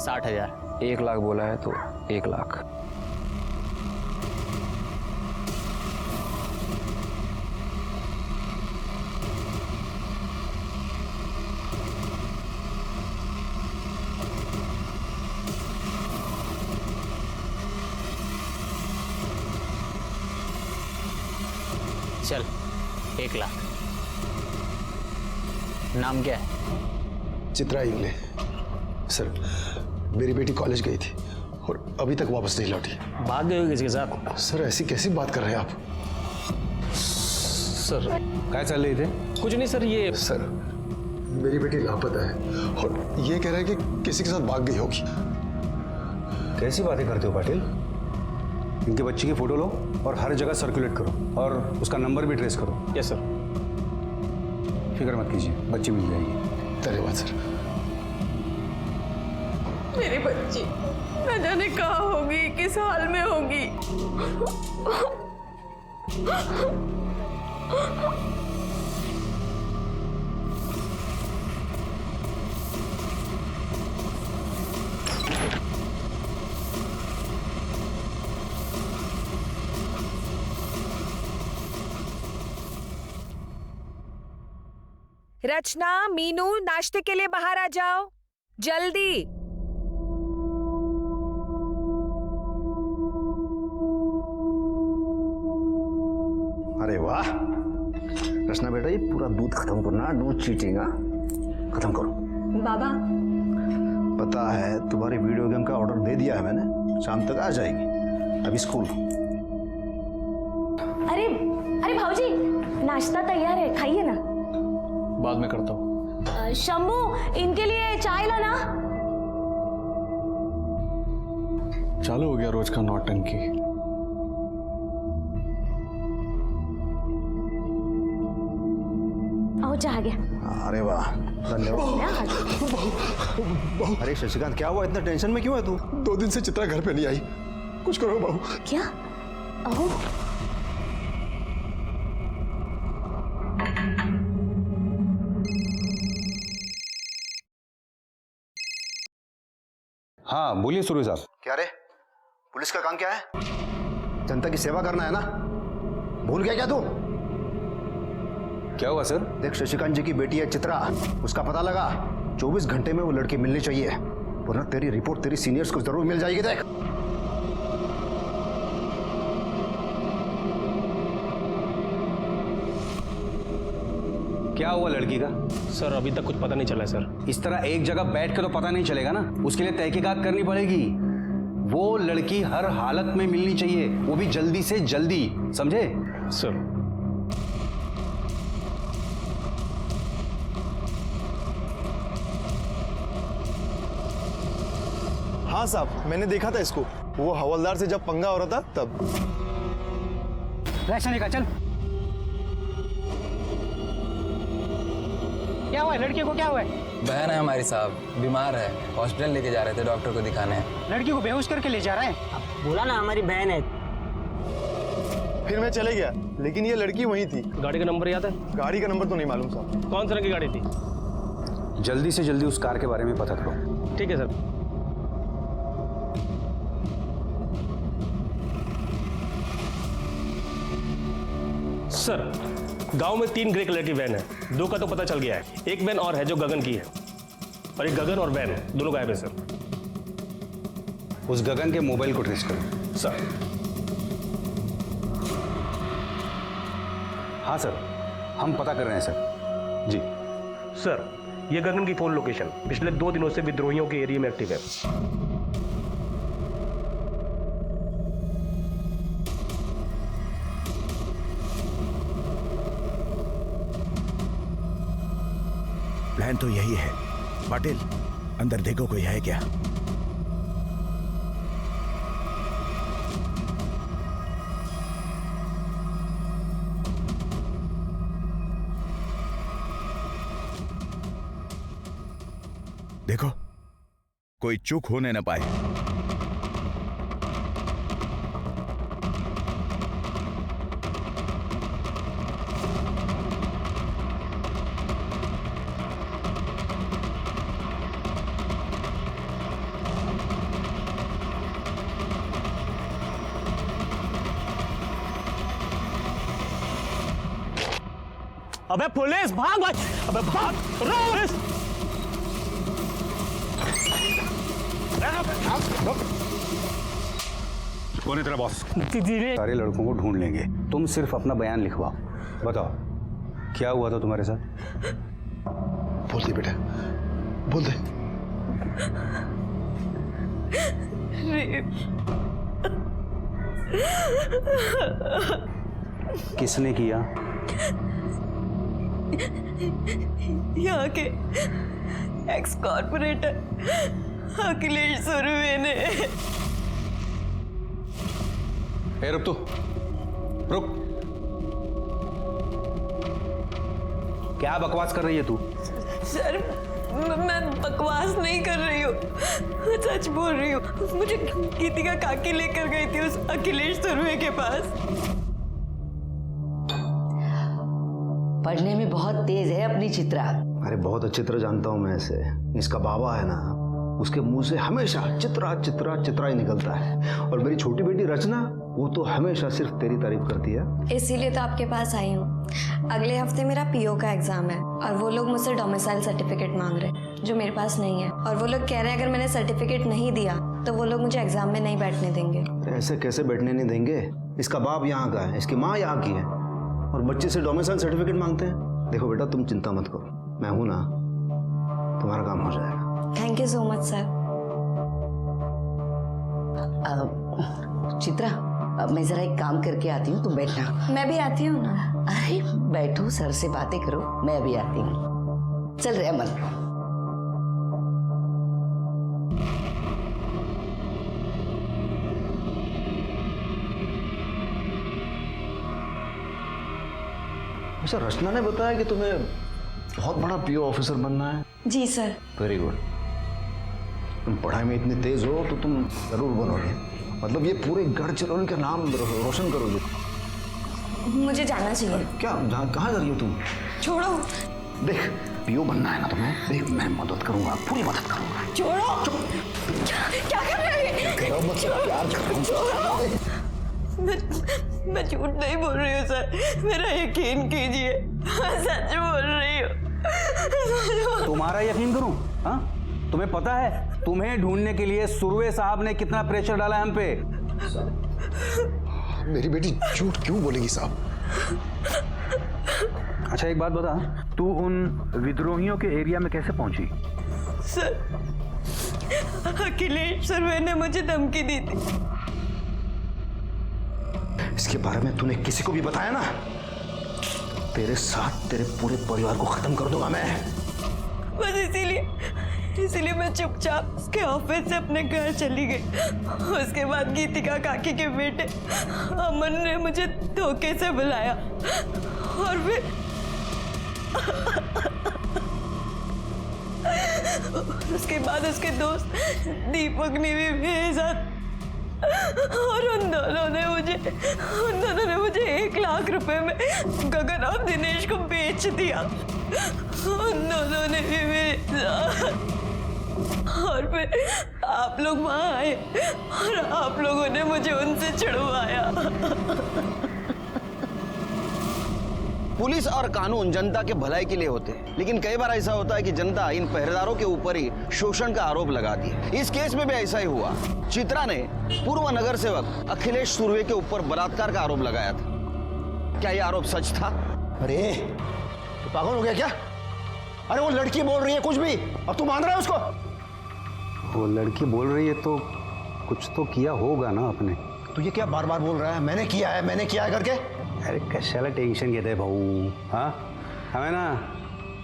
60,000। 1 लाख बोला है तो 1 लाख। चल 1 लाख। नाम क्या है? चित्रा इंगले। सर मेरी बेटी कॉलेज गई थी और अभी तक वापस नहीं लौटी। भाग गए हो किसी के साथ? सर ऐसी कैसी बात कर रहे हैं आप? सर क्या चल रही थे? कुछ नहीं सर, ये सर मेरी बेटी लापता है और ये कह रहा है कि किसी के साथ भाग गई होगी। कैसी बातें करते हो पाटिल? इनके बच्चे की फोटो लो और हर जगह सर्कुलेट करो और उसका नंबर भी ट्रेस करो। Yes sir. फिक्र मत कीजिए, बच्ची मिल जाएगी। धन्यवाद सर। मेरी बच्ची न जाने कहाँ होगी, किस हाल में होगी। रचना, मीनू, नाश्ते के लिए बाहर आ जाओ जल्दी। अरे वाह रचना बेटा, ये पूरा दूध खत्म करना, दूध चीटेगा, खत्म करो। बाबा पता है तुम्हारे वीडियो गेम का ऑर्डर दे दिया है मैंने, शाम तक आ जाएगी। अभी स्कूल। अरे अरे भाऊजी, नाश्ता तैयार है, खाइए ना। बाद में करता हूँ। शंभू, इनके लिए चाय लाना। चालू हो गया रोज का नौटंकी। आओ, चाह आ गया। अरे वाह धन्यवाद। अरे शशिकांत, क्या हुआ? इतना टेंशन में क्यों है तू? 2 दिन से चित्रा घर पे नहीं आई। कुछ करो बहू। क्या? आओ। हाँ बोलिए सूर्य साहब। क्या रे, पुलिस का काम क्या है? जनता की सेवा करना है ना? भूल गया क्या तू? क्या हुआ सर? देख, शशिकांत जी की बेटी है चित्रा, उसका पता लगा। 24 घंटे में वो लड़की मिलनी चाहिए, वरना तेरी रिपोर्ट तेरी सीनियर्स को जरूर मिल जाएगी। देख क्या हुआ लड़की का? सर अभी तक कुछ पता नहीं चला है सर। इस तरह एक जगह बैठ के तो पता नहीं चलेगा ना, उसके लिए तहकीकात करनी पड़ेगी। वो लड़की हर हालत में मिलनी चाहिए, वो भी जल्दी से जल्दी, समझे? सर हाँ साहब, मैंने देखा था इसको, वो हवलदार से जब पंगा हो रहा था तब। राशन का चल। क्या हुआ है? लड़की को क्या हुआ है? बहन है हमारी साहब, बीमार है, हॉस्पिटल लेके जा रहे थे, डॉक्टर को दिखाने। लड़की को बेहोश करके ले जा रहा है। बोला ना हमारी बहन है। फिर मैं चले गया, लेकिन ये लड़की वहीं थी। गाड़ी का नंबर याद है? गाड़ी का नंबर तो नहीं मालूम साहब। कौन सी रंग की गाड़ी थी? जल्दी से जल्दी उस कार के बारे में पता करो। ठीक है सर। सर गांव में 3 ग्रे कलर की वैन है, 2 का तो पता चल गया है, एक वैन और है जो गगन की है, और एक गगन और वैन दोनों गायब है सर। उस गगन के मोबाइल को ट्रेस करो। सर। हाँ सर, हम पता कर रहे हैं सर। जी सर, ये गगन की फोन लोकेशन पिछले 2 दिनों से विद्रोहियों के एरिया में एक्टिव है। प्लान तो यही है। पाटिल, अंदर देखो कोई है क्या? देखो, कोई चूक होने न पाए। अबे पुलिस भाग भाई, अबे भाग, पुलिस। कौन है तेरा बॉस? धीरे। सारे लड़कों को ढूंढ लेंगे, तुम सिर्फ अपना बयान लिखवाओ। बताओ क्या हुआ था तुम्हारे साथ? बोल दे बेटा, बोल दे। किसने किया? यहाँ के एक्स कॉर्पोरेटर अखिलेश सुरवे ने। रुक तू, रुक। क्या बकवास कर रही है तू? सर मैं बकवास नहीं कर रही हूँ, सच बोल रही हूँ। मुझे गीतिका काकी लेकर गई थी उस अखिलेश सुरवे के पास। पढ़ने में बहुत तेज है अपनी चित्रा। अरे बहुत अच्छी तरह जानता हूँ मैं इसे। इसका बाबा है ना, उसके मुंह से हमेशा चित्रा चित्रा चित्रा ही निकलता है। और मेरी छोटी बेटी रचना, वो तो हमेशा सिर्फ तेरी तारीफ करती है। इसीलिए तो आपके पास आई हूँ। अगले हफ्ते मेरा पीओ का एग्जाम है और वो लोग मुझसे डोमिसाइल सर्टिफिकेट मांग रहे हैं जो मेरे पास नहीं है। और वो लोग कह रहे हैं अगर मैंने सर्टिफिकेट नहीं दिया तो वो लोग मुझे एग्जाम में नहीं बैठने देंगे। ऐसे कैसे बैठने नहीं देंगे? इसका बाप यहाँ का है, इसकी माँ यहाँ की है, और बच्चे से डोमिसाइल सर्टिफिकेट मांगते हैं। देखो बेटा, तुम चिंता मत करो, मैं हूं ना, तुम्हारा काम हो जाएगा। Thank you so much sir. Chitra, मैं जरा एक काम करके आती हूँ, तुम बैठना। मैं भी आती हूँ ना। अरे बैठो, सर से बातें करो, मैं अभी आती हूँ। चल रहे अमन। अच्छा, रचना ने बताया कि तुम्हें बहुत बड़ा पीओ ऑफिसर बनना है। जी सर। Very good. तुम पढ़ाई में इतने तेज हो तो तुम जरूर बनोगे। मतलब ये पूरे गढ़चिरौली का नाम रोशन करोगे। मुझे जाना चाहिए। क्या, कहाँ जा रही हो तुम? छोड़ो। देख, पीओ बनना है ना तुम्हें, देख मैं मदद करूंगा, पूरी मदद करूंगा। छोड़ो। क्या कर रहे हैं? प्यार करो। मैं झूठ नहीं बोल रही हूँ सर, मेरा यकीन कीजिए, मैं सच बोल रही हूँ। तुम्हारा यकीन करूं? हाँ, तुम्हें पता है तुम्हें ढूंढने के लिए सुरवे साहब ने कितना प्रेशर डाला है हम पे? मेरी बेटी झूठ क्यों बोलेगी साहब? अच्छा एक बात बता, तू उन विद्रोहियों के एरिया में कैसे पहुंची? सर अखिलेश सुरवे ने मुझे धमकी दी थी। इसके बारे में तूने किसी को भी बताया ना, तेरे साथ तेरे पूरे परिवार को खत्म कर दूंगा मैं। बस इसीलिए मैं चुपचाप उसके ऑफिस से अपने घर चली गई। उसके बाद गीतिका काकी के बेटे अमन ने मुझे धोखे से बुलाया और फिर उसके बाद उसके दोस्त दीपक ने भी भेजा और उन दोनों ने मुझे 1 लाख रुपए में गगन और दिनेश को बेच दिया। उन दोनों ने भी मेरे और फिर आप लोग वहां आए और आप लोगों ने मुझे उनसे छुड़वाया। पुलिस और कानून जनता के भलाई के लिए होते हैं, लेकिन कई बार ऐसा होता है कि जनता इन पहरेदारों के ऊपर ही शोषण का आरोप लगाती है। इस केस में भी ऐसा ही हुआ। चित्रा ने पूर्व नगर सेवक अखिलेश सुरवे के ऊपर बलात्कार का आरोप लगाया था। क्या यह आरोप सच था? अरे तू पागल हो गया क्या? अरे वो लड़की बोल रही है कुछ भी, अब तू मान रहा है उसको? वो लड़की बोल रही है तो कुछ तो किया होगा ना आपने। तू ये क्या बार बार बोल रहा है, मैंने किया है करके? अरे कशाला टेंशन घेते भाऊ? हाँ, हमें ना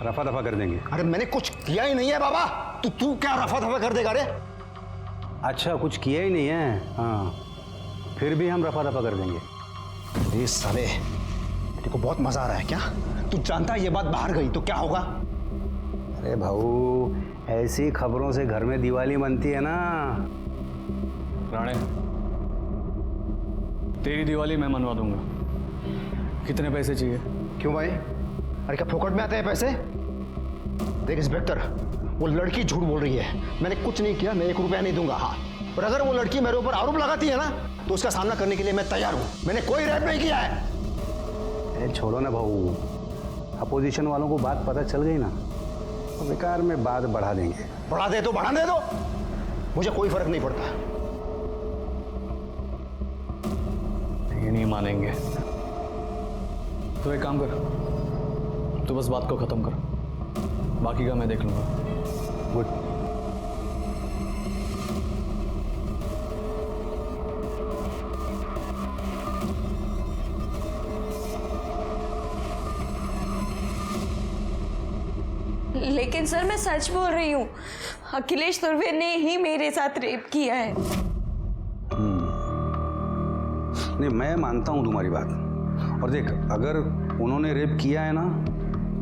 रफा दफा कर देंगे। अरे मैंने कुछ किया ही नहीं है बाबा, तू क्या रफा दफा कर देगा? रे अच्छा, कुछ किया ही नहीं है? हाँ, फिर भी हम रफा दफा कर देंगे। ये साले, तेरे को बहुत मजा आ रहा है क्या? तू जानता है ये बात बाहर गई तो क्या होगा? अरे भाऊ, ऐसी खबरों से घर में दिवाली बनती है ना। राणे, तेरी दिवाली मैं मनवा दूंगा। कितने पैसे चाहिए? क्यों भाई? अरे क्या फोकट में आते हैं पैसे? देख इंस्पेक्टर, वो लड़की झूठ बोल रही है, मैंने कुछ नहीं किया, मैं 1 रुपया नहीं दूंगा। हाँ, और अगर वो लड़की मेरे ऊपर आरोप लगाती है ना तो उसका सामना करने के लिए मैं तैयार हूँ। मैंने कोई रेप नहीं किया है। अरे छोड़ो ना भाऊ, अपोजिशन वालों को बात पता चल गई ना तो बेकार में बात बढ़ा देंगे। बढ़ा दे तो बढ़ा दे दो, मुझे कोई फर्क नहीं पड़ता। ये नहीं मानेंगे तो एक काम कर, तू बस बात को खत्म कर, बाकी का मैं देख लूंगा। गुड। लेकिन सर मैं सच बोल रही हूँ, अखिलेश सुरवे ने ही मेरे साथ रेप किया है। नहीं, मैं मानता हूं तुम्हारी बात। और देख, अगर उन्होंने रेप किया है ना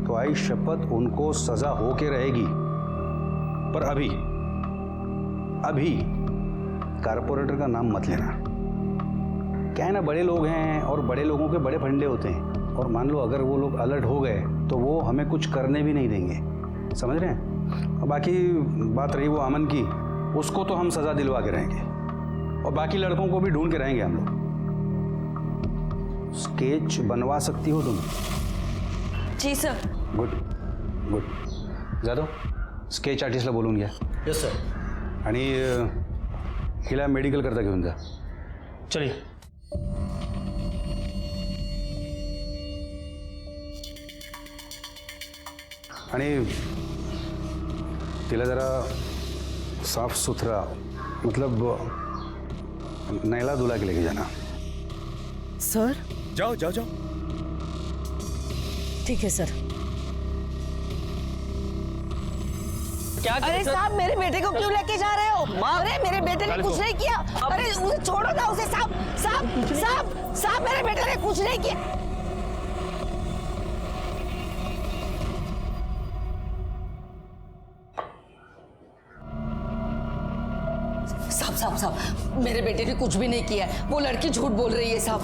तो आई शपथ उनको सजा हो के रहेगी। पर अभी कारपोरेटर का नाम मत लेना। क्या है ना, बड़े लोग हैं और बड़े लोगों के बड़े फंडे होते हैं। और मान लो अगर वो लोग अलर्ट हो गए तो वो हमें कुछ करने भी नहीं देंगे, समझ रहे हैं। और बाकी बात रही वो अमन की, उसको तो हम सजा दिलवा के रहेंगे और बाकी लड़कों को भी ढूंढ के रहेंगे हम लोग। स्केच बनवा सकती हो तुम? जी sir. Good good. Jadhav, sketch आर्टिस्टला बोलून घ्या। Yes sir. आणि हिला मेडिकल करता घेऊन जा। चलिए। आणि तिला जरा साफ सुथरा, मतलब नैला धुला के लेके जाना। सर जाओ जाओ जाओ। ठीक है सर। अरे साहब, मेरे बेटे को क्यों लेके जा रहे हो? अरे मेरे बेटे ने कुछ नहीं किया। अरे उसे छोड़ो ना उसे। साहब साहब साहब साहब, मेरे बेटे ने कुछ नहीं किया। साहब साहब, मेरे बेटे ने कुछ भी नहीं किया। वो लड़की झूठ बोल रही है साहब।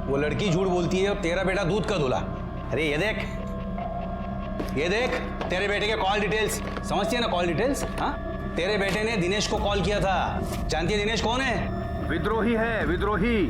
वो लड़की झूठ बोलती है और तेरा बेटा दूध का दूल्हा। अरे ये देख तेरे बेटे के कॉल डिटेल्स, समझती है ना कॉल डिटेल्स? हाँ, तेरे बेटे ने दिनेश को कॉल किया था। जानती है दिनेश कौन है? विद्रोही है, विद्रोही।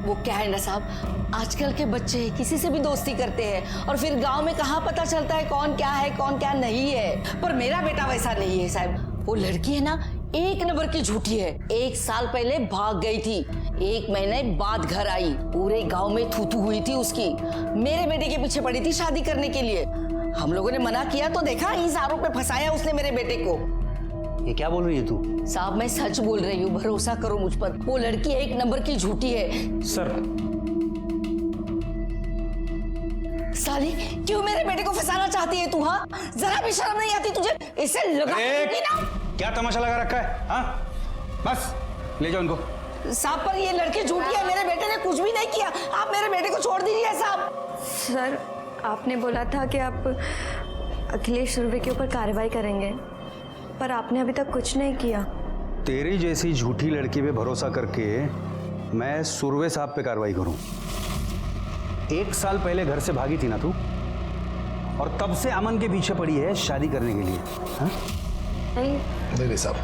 वो क्या है ना साहब, आजकल के बच्चे किसी से भी दोस्ती करते हैं और फिर गांव में कहाँ पता चलता है कौन क्या है कौन क्या नहीं है। पर मेरा बेटा वैसा नहीं है साहब। वो लड़की है ना, एक नंबर की झूठी है। 1 साल पहले भाग गई थी, 1 महीने बाद घर आई। पूरे गांव में थू-थू हुई थी उसकी। मेरे बेटे के पीछे पड़ी थी शादी करने के लिए। हम लोगों ने मना किया तो देखा, इस आरोप पे फंसाया उसने मेरे बेटे को। ये क्या बोल रही है तू? साहब मैं सच बोल रही हूँ, भरोसा करो मुझ पर। वो लड़की 1 नंबर की झूठी है। सर साली, क्यों मेरे बेटे को फंसाना चाहती है तू? हाँ, जरा भी शर्म नहीं आती तुझे? इससे लगा ना। क्या तमाशा लगा रखा है? हाँ, बस ले जाओ इनको। साहब पर ये लड़की झूठी है, मेरे बेटे ने कुछ भी नहीं किया। आप मेरे बेटे को छोड़ दीजिए साहब। सर, आपने बोला था कि आप अखिलेश सुरवे के ऊपर कार्रवाई करेंगे, पर आपने अभी तक कुछ नहीं किया। तेरी जैसी झूठी लड़की पे भरोसा करके मैं सुरवे साहब पे कार्रवाई करूं? 1 साल पहले घर से भागी थी ना तू, और तब से अमन के पीछे पड़ी है शादी करने के लिए। हाँ? नहीं साहब,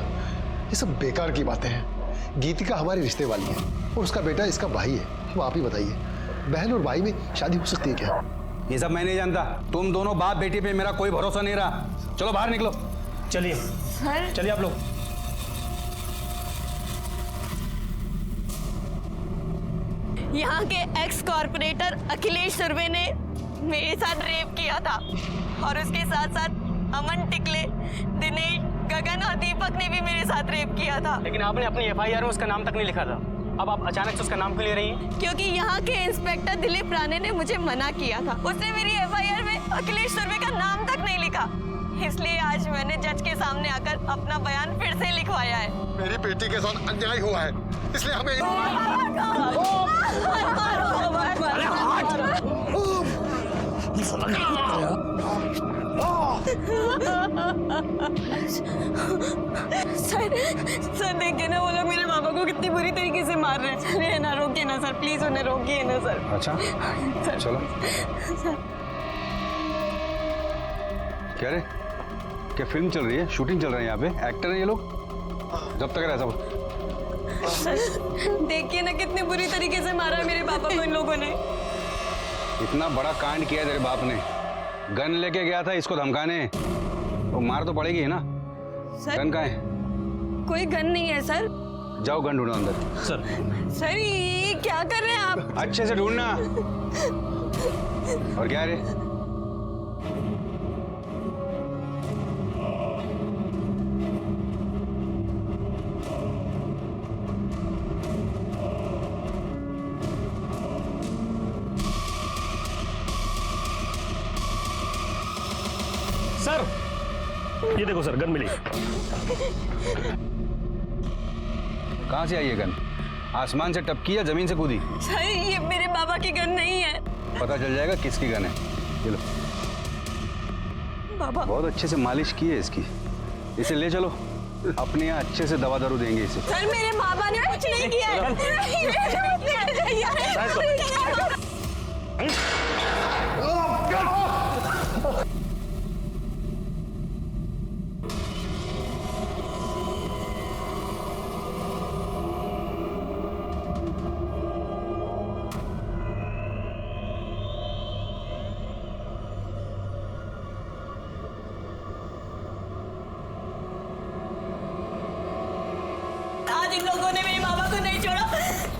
ये सब बेकार की बातें हैं। गीतिका हमारे रिश्ते वाली है और उसका बेटा इसका भाई है। अब आप ही बताइए, बहन और भाई में शादी हो सकती है क्या? ये सब मैं नहीं जानता। तुम दोनों बाप बेटी पे मेरा कोई भरोसा नहीं रहा। चलो बाहर निकलो। चलिए सर चलिए आप लोग। यहाँ के एक्स कॉर्पोरेटर अखिलेश सुरवे ने मेरे साथ रेप किया था और उसके साथ साथ अमन टिकले, दिनेश, गगन और दीपक ने भी मेरे साथ रेप किया था। लेकिन आपने अपनी FIR में उसका नाम तक नहीं लिखा था। अब आप अचानक से उसका नाम क्यों ले रही हैं? क्योंकि यहाँ के इंस्पेक्टर दिलीप राणे ने मुझे मना किया था। उसने मेरी FIR में अखिलेश सुरवे का नाम तक नहीं लिखा। इसलिए आज मैंने जज के सामने आकर अपना बयान फिर से लिखवाया है। मेरी बेटी के साथ अन्याय हुआ है, इसलिए हमें सर देखिए ना, वो लोग मेरे पापा को कितनी बुरी तरीके से मार रहे हैं। अरे ना, रोकिए ना सर, प्लीज उन्हें रोकिए ना सर। अच्छा सर, चलो। सर। क्या रे, क्या फिल्म चल रही है? शूटिंग चल रही है यहाँ पे? एक्टर है ये लोग? जब तक ऐसा सर देखिए ना, कितनी बुरी तरीके से मारा है मेरे पापा को इन लोगों ने। इतना बड़ा कांड किया तेरे बाप ने, गन लेके गया था इसको धमकाने, तो मार तो पड़ेगी है ना। सर, गन कहाँ है? कोई गन नहीं है सर। जाओ गन ढूंढो अंदर। सर ये क्या कर रहे हैं आप? अच्छे से ढूंढना। और क्या रे? सर ये देखो सर, गन मिली। कहाँ से आई ये गन? आसमान से टपकी या जमीन से कूदी? सर ये मेरे बाबा की गन नहीं है। पता चल जाएगा किसकी गन है। चलो बाबा, बहुत अच्छे से मालिश की है इसकी, इसे ले चलो, अपने यहाँ अच्छे से दवा दारू देंगे इसे। सर मेरे बाबा ने कुछ नहीं किया है। आज इन लोगों ने मेरे बाबा को नहीं छोड़ा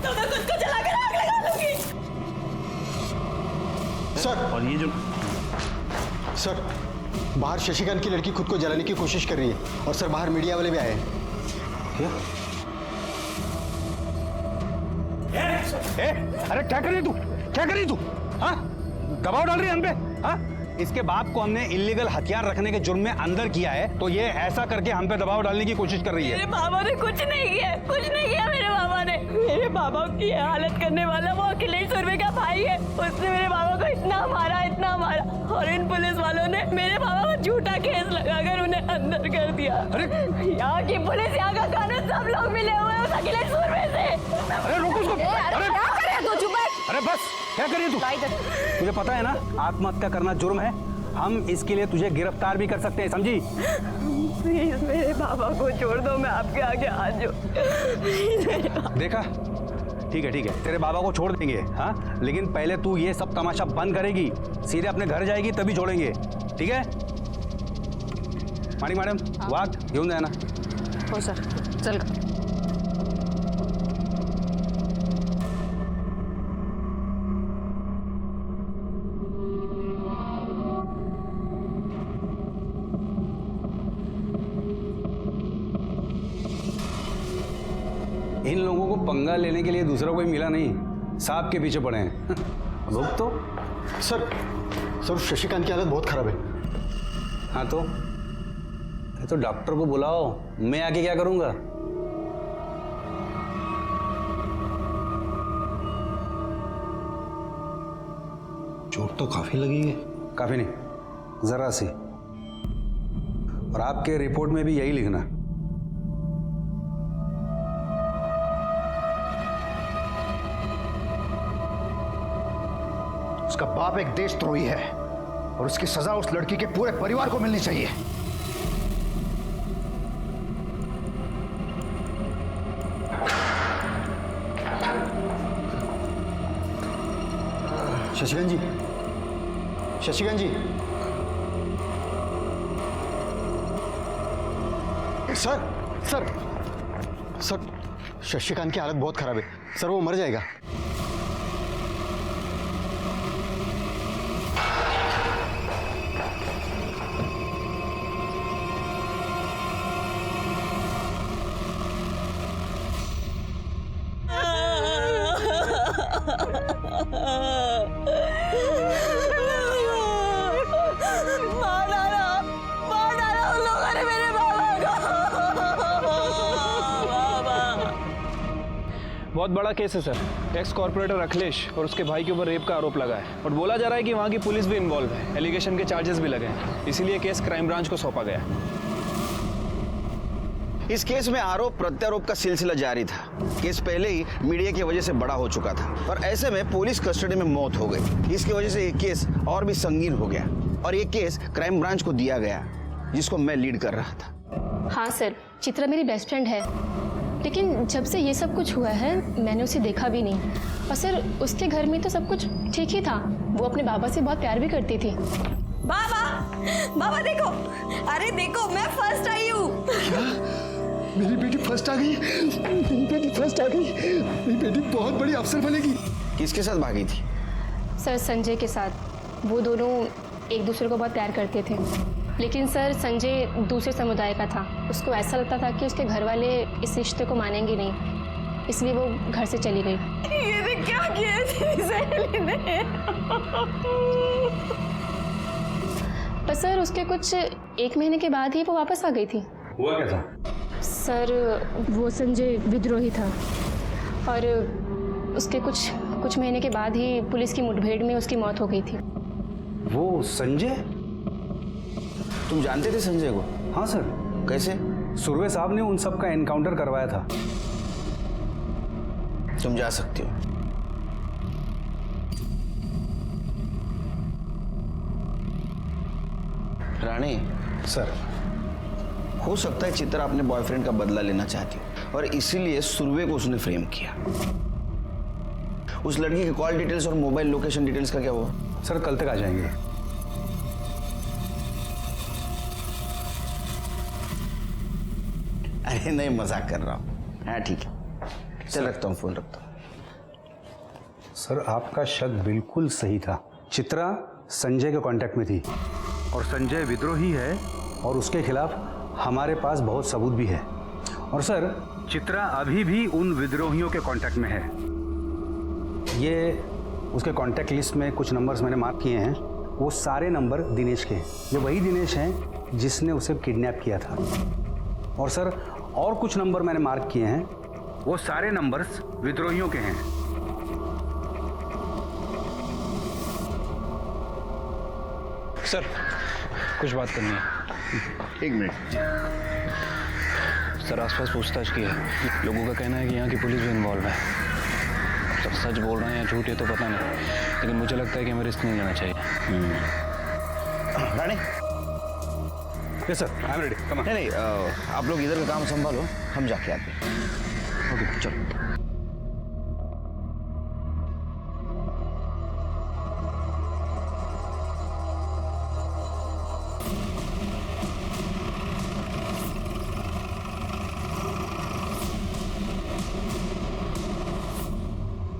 तो मैं खुद को जलाकर आग लगा लूंगी। सर, और ये जो सर बाहर शशिकांत की लड़की खुद को जलाने की कोशिश कर रही है, और सर बाहर मीडिया वाले भी आए हैं। अरे क्या कर रही तू? क्या कर रही तू? हाँ, दबाव डाल रही है हम पे? हाँ, इसके बाप को हमने इलीगल हथियार रखने के जुर्म में अंदर किया है, तो ये ऐसा करके हम पे दबाव डालने की कोशिश कर रही है। मेरे बाबा ने कुछ नहीं किया, कुछ नहीं किया मेरे बाबा ने। मेरे बाबा की हालत करने वाला वो अखिलेश सुरवे का भाई है। उसने मेरे बाबा को इतना मारा, और इन पुलिस वालों ने मेरे बाबा को झूठा केस लगाकर उन्हें अंदर कर दिया। अरे यहाँ की पुलिस, यहाँ का कानून, सब लोग मिले हुए हैं उस अखिलेश सुरवे से। अरे रोको उसको। अरे क्या कर रहे हो तू? चुप बैठ। अरे बस, क्या कर रही है तू? तुझे पता है ना आत्महत्या करना जुर्म है, हम इसके लिए तुझे गिरफ्तार भी कर सकते हैं, समझी? प्लीज मेरे बाबा को छोड़ दो, मैं आपके आगे हाथ जोड़। देखा, ठीक है तेरे बाबा को छोड़ देंगे, हाँ, लेकिन पहले तू ये सब तमाशा बंद करेगी, सीधे अपने घर जाएगी तभी छोड़ेंगे, ठीक है? मानिक मॅडम, वाघ घेऊन जाए ना। हो सर, चल। इन लोगों को पंगा लेने के लिए दूसरा कोई मिला नहीं, सांप के पीछे पड़े हैं। लोग तो सर शशिकांत की हालत बहुत खराब है। हाँ तो डॉक्टर को बुलाओ, मैं आके क्या करूंगा? चोट तो काफी लगी है। काफी नहीं, जरा सी। और आपके रिपोर्ट में भी यही लिखना। उसका बाप एक देशद्रोही है और उसकी सजा उस लड़की के पूरे परिवार को मिलनी चाहिए। शशिकांत जी, शशिकांत जी, सर शशिकांत की हालत बहुत खराब है सर, वो मर जाएगा। बहुत बड़ा केस है सर। एक्स कॉर्पोरेटर अखिलेश और उसके भाई के ऊपर रेप का आरोप लगा है और बोला जा रहा है कि वहाँ की पुलिस भी इन्वॉल्व है। एलिगेशन के चार्जेस भी लगे हैं, इसीलिए केस क्राइम ब्रांच को सौंपा गया। इस केस में आरोप प्रत्यारोप का सिलसिला जारी था। केस पहले ही मीडिया की वजह से बड़ा हो चुका था और ऐसे में पुलिस कस्टडी में मौत हो गई। इसकी वजह से ये केस और भी संगीन हो गया और ये केस क्राइम ब्रांच को दिया गया, जिसको मैं लीड कर रहा था। हाँ सर, चित्रा मेरी बेस्ट फ्रेंड है, लेकिन जब से ये सब कुछ हुआ है मैंने उसे देखा भी नहीं। और सर उसके घर में तो सब कुछ ठीक ही था, वो अपने बाबा से बहुत प्यार भी करती थी। बाबा, बाबा देखो, अरे देखो मैं फर्स्ट आई हूँ। मेरी बेटी फर्स्ट आ गई, मेरी बेटी फर्स्ट आ गई, मेरी बेटी बहुत बड़ी अफसर बनेगी। किसके साथ भागी थी? सर संजय के साथ। वो दोनों एक दूसरे को बहुत प्यार करते थे, लेकिन सर संजय दूसरे समुदाय का था। उसको ऐसा लगता था कि उसके घर वाले इस रिश्ते को मानेंगे नहीं, इसलिए वो घर से चली गई। ये क्या किया सहेली ने? पर सर उसके कुछ 1 महीने के बाद ही वो वापस आ गई थी। हुआ क्या था? सर वो संजय विद्रोही था और उसके कुछ महीने के बाद ही पुलिस की मुठभेड़ में उसकी मौत हो गई थी। वो संजय? तुम जानते थे संजय को? हाँ सर। कैसे? सुरवे साहब ने उन सब का एनकाउंटर करवाया था। तुम जा सकते हो। रानी सर, हो सकता है चित्रा अपने बॉयफ्रेंड का बदला लेना चाहती हो और इसीलिए सुरवे को उसने फ्रेम किया। उस लड़की के कॉल डिटेल्स और मोबाइल लोकेशन डिटेल्स का क्या हुआ? सर कल तक आ जाएंगे। अरे नहीं, मजाक कर रहा हूँ। हाँ ठीक है, चल रखता हूँ, फोन रखता हूँ। सर आपका शक बिल्कुल सही था। चित्रा संजय के कांटेक्ट में थी और संजय विद्रोही है और उसके खिलाफ हमारे पास बहुत सबूत भी है। और सर चित्रा अभी भी उन विद्रोहियों के कांटेक्ट में है। ये उसके कांटेक्ट लिस्ट में कुछ नंबर्स मैंने मार्क किए हैं, वो सारे नंबर दिनेश के हैं। ये वही दिनेश हैं जिसने उसे किडनैप किया था। और सर और कुछ नंबर मैंने मार्क किए हैं, वो सारे नंबर्स विद्रोहियों के हैं। सर कुछ बात करनी है। 1 मिनट। सर आसपास पूछताछ की है, लोगों का कहना है कि यहाँ की पुलिस भी इन्वॉल्व है। सर सच बोल रहे हैं या झूठ, ये तो पता नहीं, लेकिन मुझे लगता है कि हमें रिस्क नहीं लेना चाहिए। Rani? Yes sir, I am ready. Come on. नहीं, आप लोग इधर का काम संभालो, हम जाके आते हैं। ओके चलो।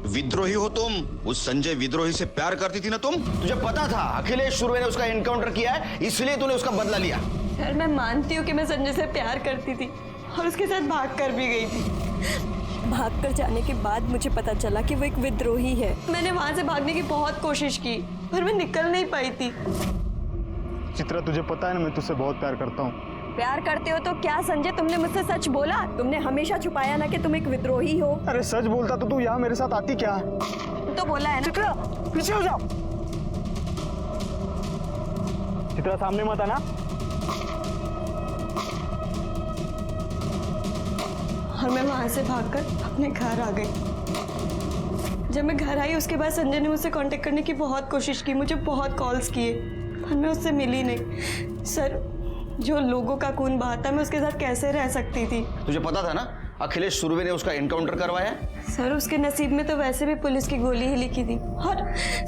विद्रोही हो तुम? उस संजय विद्रोही से प्यार करती थी ना तुम? तुझे पता था अखिलेश सुरवे ने उसका एनकाउंटर किया है, इसलिए तूने उसका बदला लिया। सर मैं मानती हूँ कि मैं संजय से प्यार करती थी और उसके साथ भाग कर भी गई थी। भाग कर जाने के बाद मुझे पता चला कि वो एक विद्रोही है। मैंने वहां से भागने की बहुत कोशिश की पर मैं निकल नहीं पाई थी। चित्रा तुझे पता है ना मैं तुझसे बहुत प्यार करता हूँ। प्यार करते हो तो क्या संजय तुमने मुझसे सच बोला? तुमने हमेशा छुपाया ना कि तुम एक विद्रोही हो। अरे सच बोलता तो तू यहाँ मेरे साथ आती क्या? तो बोला है ना। चित्रा पीछे हो जाओ। चित्रा सामने मत आना। और मैं वहां से भागकर अपने घर आ गई। जब मैं घर आई उसके बाद संजय ने मुझसे कांटेक्ट करने की बहुत कोशिश की, मुझे बहुत कॉल्स किए पर मैं उससे मिली नहीं। सर जो लोगों का खून बहाता मैं उसके साथ कैसे रह सकती थी? तुझे पता था ना अखिलेश सुरवे ने उसका एनकाउंटर करवाया? सर उसके नसीब में तो वैसे भी पुलिस की गोली ही लिखी थी और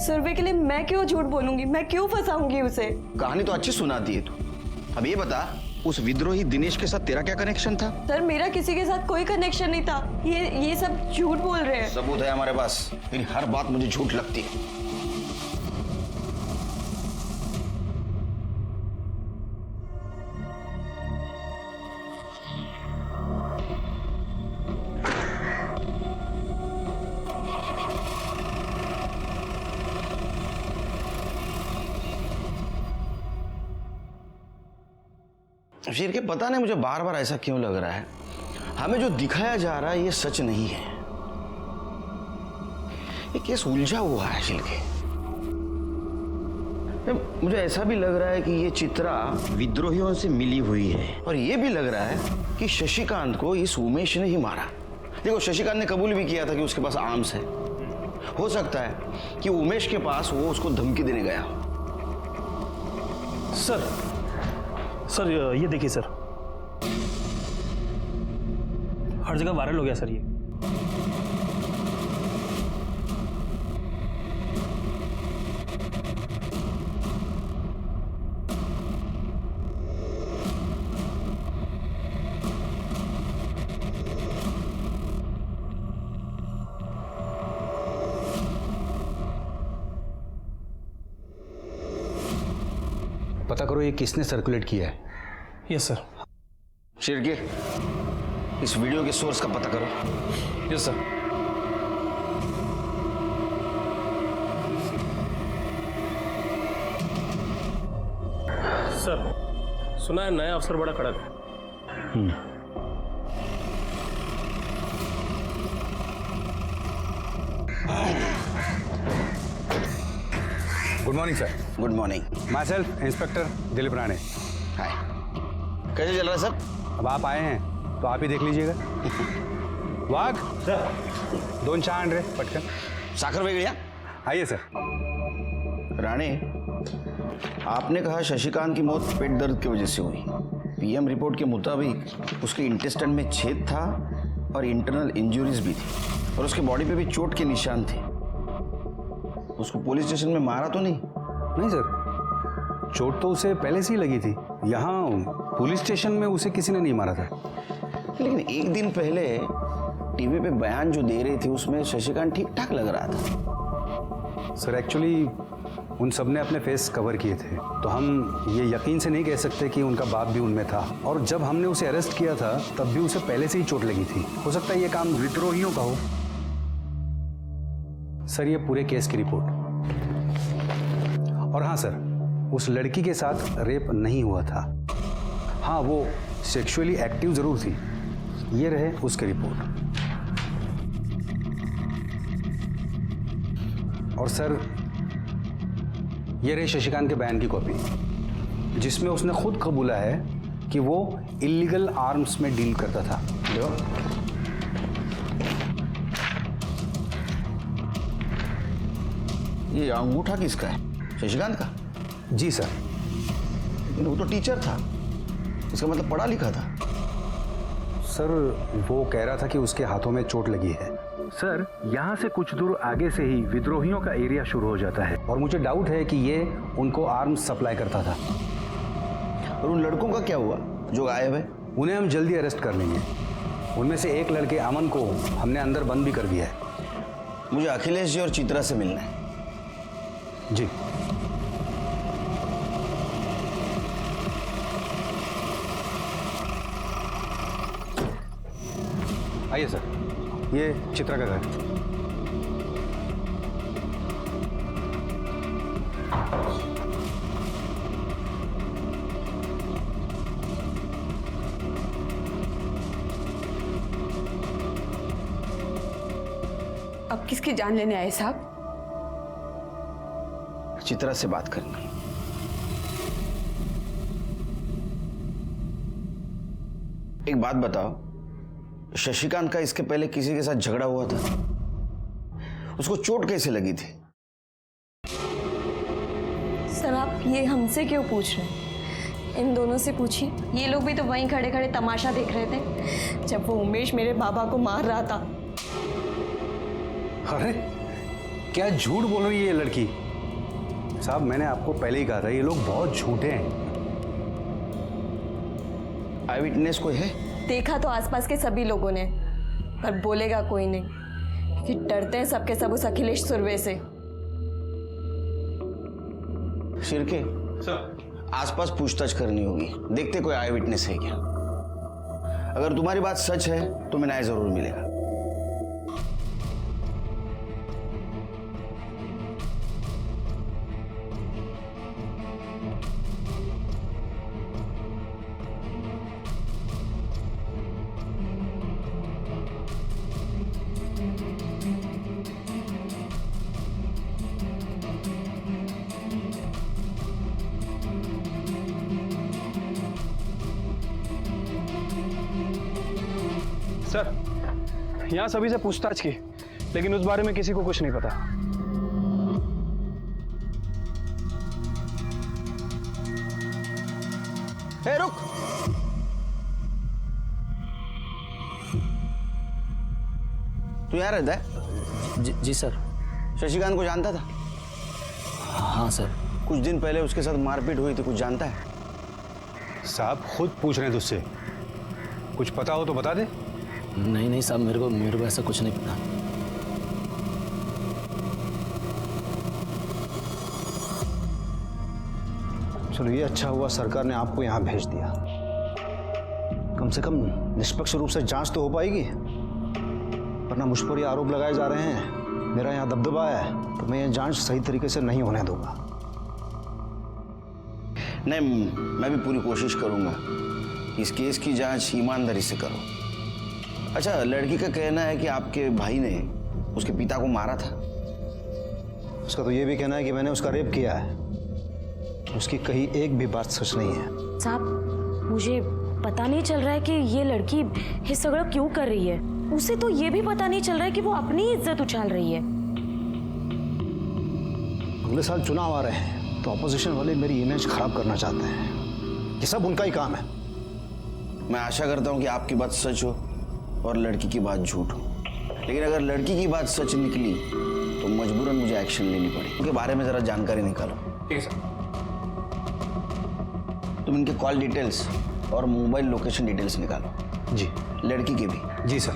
सुरवे के लिए मैं क्यों झूठ बोलूंगी, मैं क्यों फंसाऊंगी उसे? कहानी तो अच्छी सुनाती है तू। अब ये बता उस विद्रोही दिनेश के साथ तेरा क्या कनेक्शन था? सर मेरा किसी के साथ कोई कनेक्शन नहीं था। ये सब झूठ बोल रहे हैं। सबूत है हमारे पास, तेरी हर बात मुझे झूठ लगती है। फिर के पता नहीं मुझे बार बार ऐसा क्यों लग रहा है, हमें जो दिखाया जा रहा है ये सच नहीं है। ये केस उलझा हुआ है शिल्के। मुझे ऐसा भी लग रहा है कि ये चित्रा विद्रोहियों से मिली हुई है और ये भी लग रहा है कि शशिकांत को इस उमेश ने ही मारा। देखो शशिकांत ने कबूल भी किया था कि उसके पास आर्म्स है। हो सकता है कि उमेश के पास वो उसको धमकी देने गया। सर ये देखिए सर, हर जगह वायरल हो गया सर ये। पता करो ये किसने सर्कुलेट किया है। Yes sir. शिरके, इस वीडियो के सोर्स का पता करो। Yes sir. सर, सुना है नया अफसर बड़ा कड़क है। Good morning sir. Good morning. Myself inspector Dilip Rane. Hi. कैसे चल रहा है सर? अब आप आए हैं तो आप ही देख लीजिएगा। वाघ सर, 2 चहा आण रे पटकन। साखर वेगळ्या। आइए सर। राणे, आपने कहा शशिकांत की मौत पेट दर्द की वजह से हुई। पीएम रिपोर्ट के मुताबिक उसके इंटेस्टाइन में छेद था और इंटरनल इंजरीज भी थी और उसके बॉडी पे भी चोट के निशान थे। उसको पुलिस स्टेशन में मारा तो नहीं? नहीं सर, चोट तो उसे पहले से ही लगी थी। यहाँ पुलिस स्टेशन में उसे किसी ने नहीं मारा था। लेकिन एक दिन पहले टीवी पे बयान जो दे रहे थे उसमें शशिकांत ठीक ठाक लग रहा था। सर एक्चुअली उन सब ने अपने फेस कवर किए थे, तो हम ये यकीन से नहीं कह सकते कि उनका बाप भी उनमें था। और जब हमने उसे अरेस्ट किया था तब भी उसे पहले से ही चोट लगी थी। हो सकता है ये काम विद्रोहियों का हो। सर ये पूरे केस की रिपोर्ट। और हाँ सर, उस लड़की के साथ रेप नहीं हुआ था। हाँ, वो सेक्सुअली एक्टिव जरूर थी। ये रहे उसकी रिपोर्ट। और सर ये रही शशिकांत के बयान की कॉपी, जिसमें उसने खुद कबूला है कि वो इलीगल आर्म्स में डील करता था। देखो, ये अंगूठा किसका है? शशिकांत का? जी सर। लेकिन वो तो टीचर था, इसका मतलब पढ़ा लिखा था। सर वो कह रहा था कि उसके हाथों में चोट लगी है। सर यहाँ से कुछ दूर आगे से ही विद्रोहियों का एरिया शुरू हो जाता है और मुझे डाउट है कि ये उनको आर्म्स सप्लाई करता था। और उन लड़कों का क्या हुआ जो गायब है? उन्हें हम जल्दी अरेस्ट कर लेंगे। उनमें से एक लड़के अमन को हमने अंदर बंद भी कर दिया है। मुझे अखिलेश जी और चित्रा से मिलना है। जी। आइए सर, ये चित्रा का घर। अब किसकी जान लेने आए साहब? चित्रा से बात करनी है। एक बात बताओ, शशिकांत का इसके पहले किसी के साथ झगड़ा हुआ था? उसको चोट कैसे लगी थी? सर आप ये हमसे क्यों पूछ रहे हैं? इन दोनों से पूछिए। ये लोग भी तो वहीं खड़े खड़े तमाशा देख रहे थे जब वो उमेश मेरे बाबा को मार रहा था। अरे क्या झूठ बोल रही है ये लड़की। साहब मैंने आपको पहले ही कहा था ये लोग बहुत झूठे हैं। आई विटनेस कोई है? देखा तो आसपास के सभी लोगों ने, पर बोलेगा कोई नहीं कि डरते हैं सबके सब उस अखिलेश सुरवे से। शिरके सर, आसपास पूछताछ करनी होगी, देखते कोई आई विटनेस है क्या। अगर तुम्हारी बात सच है तो मैं न्याय जरूर मिलेगा। सर यहाँ सभी से पूछताछ की, लेकिन उस बारे में किसी को कुछ नहीं पता। ए, रुक। तू यहाँ रहता है? जी सर। शशिकांत को जानता था? हाँ सर। कुछ दिन पहले उसके साथ मारपीट हुई थी, कुछ जानता है? साहब खुद पूछ रहे हैं तुझसे, कुछ पता हो तो बता दे। नहीं साहब, मेरे को ऐसा कुछ नहीं पता। चलो ये अच्छा हुआ सरकार ने आपको यहाँ भेज दिया। कम से कम निष्पक्ष रूप से जांच तो हो पाएगी, वरना मुझ पर ये आरोप लगाए जा रहे हैं, मेरा यहाँ दबदबा है, तो मैं ये जांच सही तरीके से नहीं होने दूंगा। नहीं, मैं भी पूरी कोशिश करूंगा इस केस की जांच ईमानदारी से करो। अच्छा, लड़की का कहना है कि आपके भाई ने उसके पिता को मारा था। उसका तो ये भी कहना है कि मैंने उसका रेप किया है। उसकी कही एक भी बात सच नहीं है। साहब, मुझे पता नहीं चल रहा है कि ये लड़की ये सगळं क्यों कर रही है। उसे तो ये भी पता नहीं चल रहा है कि वो अपनी इज्जत उछाल रही है। अगले साल चुनाव आ रहे हैं, तो ऑपोजिशन वाले मेरी इमेज खराब करना चाहते हैं। ये सब उनका ही काम है। मैं आशा करता हूँ कि आपकी बात सच हो और लड़की की बात झूठ हो, लेकिन अगर लड़की की बात सच निकली तो मजबूरन मुझे एक्शन लेनी पड़ी। उनके बारे में जरा जानकारी निकालो। ठीक है सर। तुम इनके कॉल डिटेल्स और मोबाइल लोकेशन डिटेल्स निकालो। जी। लड़की के भी। जी सर।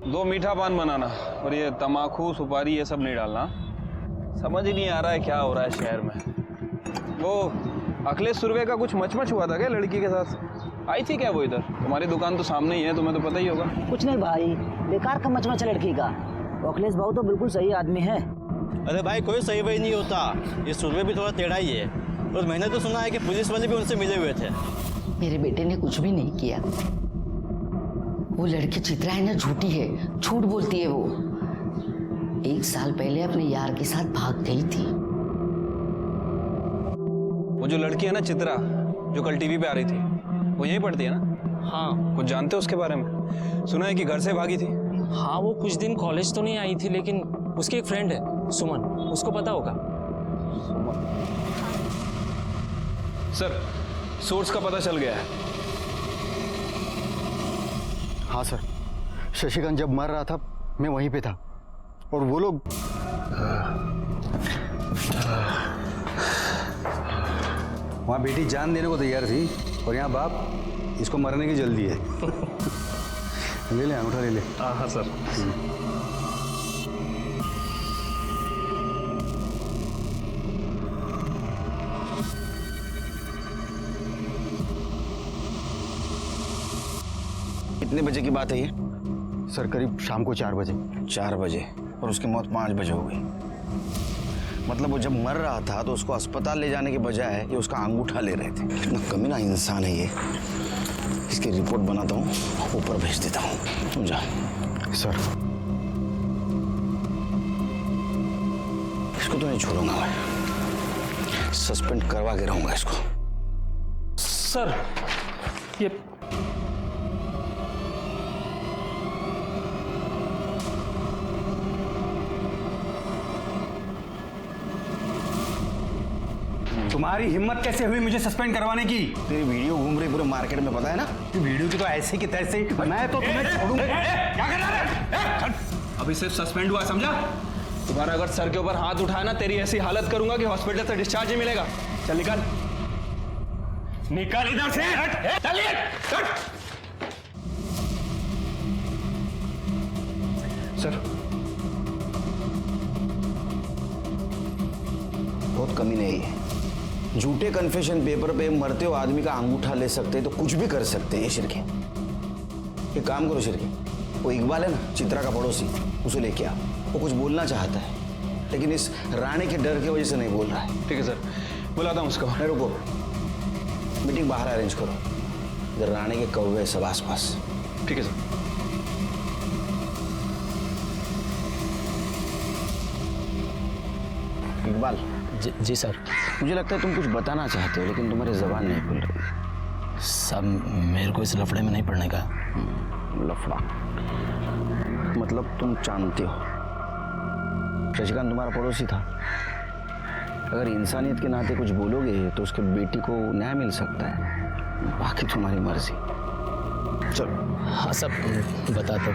दो मीठा पान बनाना और ये तमाकू सुपारी ये सब नहीं डालना। समझ ही नहीं आ रहा है क्या हो रहा है शहर में। वो अखिलेश सुरवे का कुछ मचमच हुआ था क्या लड़की के साथ? आई थी क्या वो इधर? तुम्हारी दुकान तो सामने ही है, तुम्हें तो पता ही होगा। कुछ नहीं भाई, बेकार का मचमच है लड़की का। अखिलेश बाबू तो बिल्कुल सही आदमी है। अरे भाई, कोई सही वही नहीं होता, ये सुरवे भी थोड़ा टेढ़ा ही है। और मैंने तो सुना है कि पुलिस वाले भी उनसे मिले हुए थे। मेरे बेटे ने कुछ भी नहीं किया। वो लड़की चित्रा है ना, झूठी है, झूठ बोलती है। वो 1 साल पहले अपने यार के साथ भाग गई थी। वो जो लड़की है ना चित्रा, जो कल टीवी पे आ रही थी, वो यहीं पढ़ती है ना? हाँ। कुछ जानते हो उसके बारे में? सुना है कि घर से भागी थी। हाँ, वो कुछ दिन कॉलेज तो नहीं आई थी, लेकिन उसकी एक फ्रेंड है सुमन, उसको पता होगा। सर, सोर्स का पता चल गया है। हाँ सर, शशिकांत जब मर रहा था मैं वहीं पे था, और वो लोग वहाँ बेटी जान देने को तैयार थी, और यहाँ बाप इसको मरने की जल्दी है। ले ले अंगूठा ले ले। हाँ सर। कितने बजे की बात है ये? सर करीब शाम को 4 बजे। 4 बजे, और उसकी मौत 5 बजे हो गई। मतलब वो जब मर रहा था तो उसको अस्पताल ले जाने के बजाय ये उसका अंगूठा ले रहे थे। कितना कमीना इंसान है ये। इसकी रिपोर्ट बनाता हूँ, ऊपर भेज देता हूँ। तुम जा। सर इसको तो नहीं छोड़ूंगा मैं, सस्पेंड करवा के रहूंगा इसको। सर, ये तुम्हारी हिम्मत कैसे हुई मुझे सस्पेंड करवाने की? तेरी वीडियो घूम रही पूरे मार्केट में, पता है ना? वीडियो की तो ऐसे की तैसे, मैं तो तुम्हें छोड़ूंगा। क्या कर रहा है? अभी सिर्फ सस्पेंड हुआ, समझा? तुम्हारा अगर सर के ऊपर हाथ उठाया ना, तेरी ऐसी हालत करूंगा कि हॉस्पिटल से डिस्चार्ज ही मिलेगा। चल निकल, निकल इधर से। चलिए, सर बहुत कमी नहीं है। झूठे कन्फेशन पेपर पे मरते हुए आदमी का अंगूठा ले सकते हैं तो कुछ भी कर सकते हैं। ये शिरके, एक काम करो शिरके, वो इकबाल है ना चित्रा का पड़ोसी, उसे लेके आओ। वो कुछ बोलना चाहता है, लेकिन इस राणे के डर की वजह से नहीं बोल रहा है। ठीक है सर, बुलाता हूँ उसको। नहीं रुको, मीटिंग बाहर अरेंज करो, इधर राणे के कौवे सब आसपास। ठीक है सर। इकबाल। जी सर। मुझे लगता है तुम कुछ बताना चाहते हो, लेकिन तुम्हारी जबान नहीं खुल रही। साहब, मेरे को इस लफड़े में नहीं पड़ने का। लफड़ा मतलब तुम जानते हो शशिकांत तुम्हारा पड़ोसी था। अगर इंसानियत के नाते कुछ बोलोगे तो उसके बेटी को न्याय मिल सकता है, बाकी तुम्हारी मर्जी। चलो। हाँ साहब, बता दो।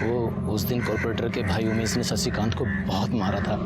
वो उस दिन कॉर्पोरेटर के भाई उमेश ने शशिकांत को बहुत मारा था।